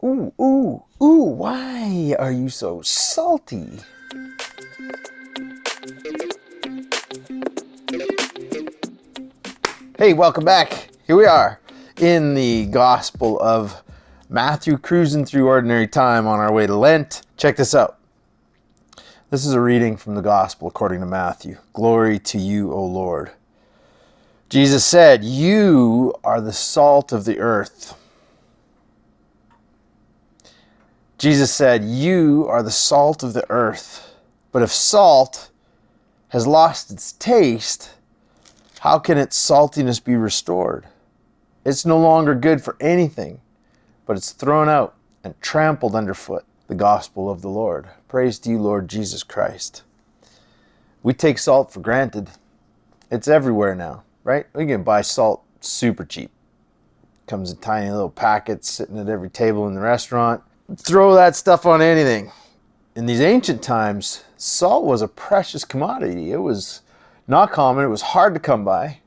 Ooh, ooh, ooh, why are you so salty? Hey, welcome back. Here we are in the Gospel of Matthew, cruising through ordinary time on our way to Lent. Check this out. This is a reading from the Gospel according to Matthew. Glory to you, O Lord. Jesus said, "You are the salt of the earth." Jesus said, "You are the salt of the earth. But if salt has lost its taste, how can its saltiness be restored? It's no longer good for anything, but it's thrown out and trampled underfoot." The Gospel of the Lord. Praise to you, Lord Jesus Christ. We take salt for granted. It's everywhere now, right? We can buy salt super cheap. Comes in tiny little packets sitting at every table in the restaurant. Throw that stuff on anything. In these ancient times, salt was a precious commodity. It was not common, it was hard to come by,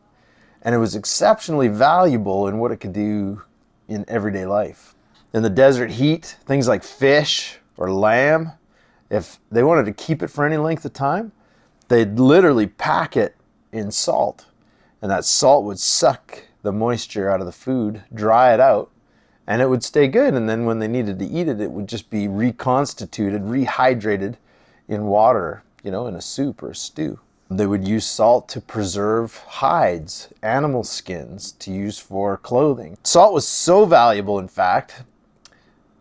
and it was exceptionally valuable in what it could do in everyday life. In the desert heat, things like fish or lamb, if they wanted to keep it for any length of time, they'd literally pack it in salt, and that salt would suck the moisture out of the food, dry it out, and it would stay good. And then when they needed to eat it, it would just be reconstituted, rehydrated in water, in a soup or a stew. They would use salt to preserve hides, animal skins, to use for clothing. Salt was so valuable, in fact,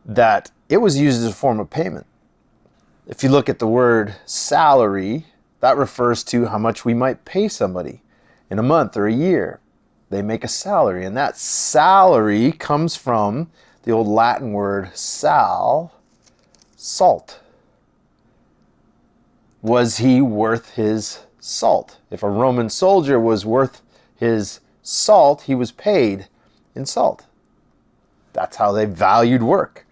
that it was used as a form of payment. If you look at the word salary, that refers to how much we might pay somebody in a month or a year. They make a salary, and that salary comes from the old Latin word sal, salt. Was he worth his salt? If a Roman soldier was worth his salt, he was paid in salt. That's how they valued work.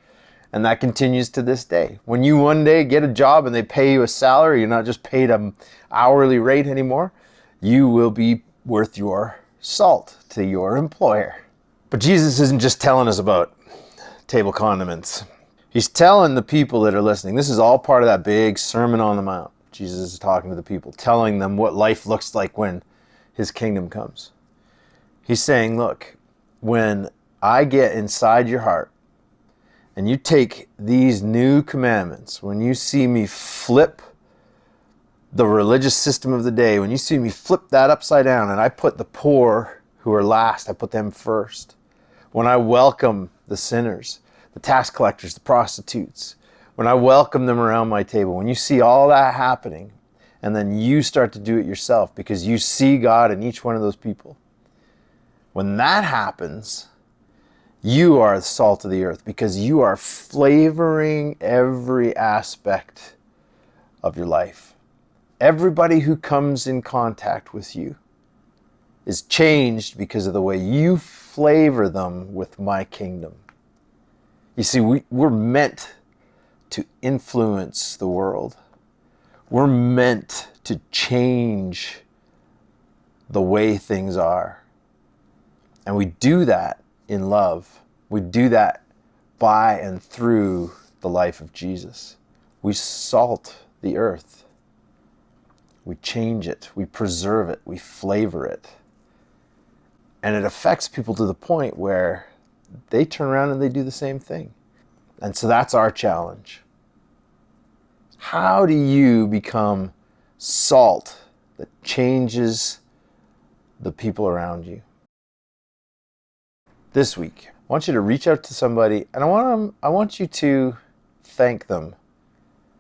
And that continues to this day. When you one day get a job and they pay you a salary, you're not just paid an hourly rate anymore, you will be worth your salt to your employer. But Jesus isn't just telling us about table condiments. He's telling the people that are listening. This is all part of that big Sermon on the Mount. Jesus is talking to the people, telling them what life looks like when his kingdom comes. He's saying, look, when I get inside your heart and you take these new commandments, when you see me flip the religious system of the day, when you see me flip that upside down and I put the poor who are last, I put them first. When I welcome the sinners, the tax collectors, the prostitutes, when I welcome them around my table, when you see all that happening, and then you start to do it yourself because you see God in each one of those people, when that happens, you are the salt of the earth because you are flavoring every aspect of your life. Everybody who comes in contact with you is changed because of the way you flavor them with my kingdom. You see, we're meant to influence the world. We're meant to change the way things are. And we do that in love. We do that by and through the life of Jesus. We salt the earth. We change it, we preserve it, we flavor it. And it affects people to the point where they turn around and they do the same thing. And so that's our challenge. How do you become salt that changes the people around you? This week, I want you to reach out to somebody and I want you to thank them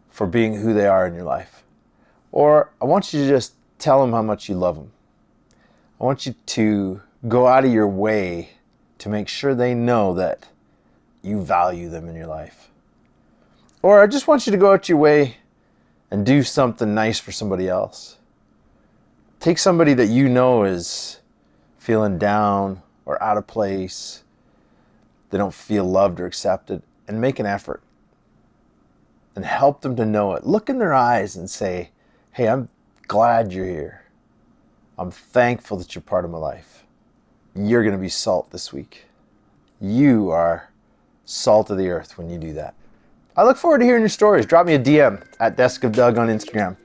for being who they are in your life. Or I want you to just tell them how much you love them. I want you to go out of your way to make sure they know that you value them in your life. Or I just want you to go out your way and do something nice for somebody else. Take somebody that you know is feeling down or out of place, they don't feel loved or accepted, and make an effort and help them to know it. Look in their eyes and say, hey, I'm glad you're here. I'm thankful that you're part of my life. You're going to be salt this week. You are salt of the earth when you do that. I look forward to hearing your stories. Drop me a DM at Desk of Doug on Instagram.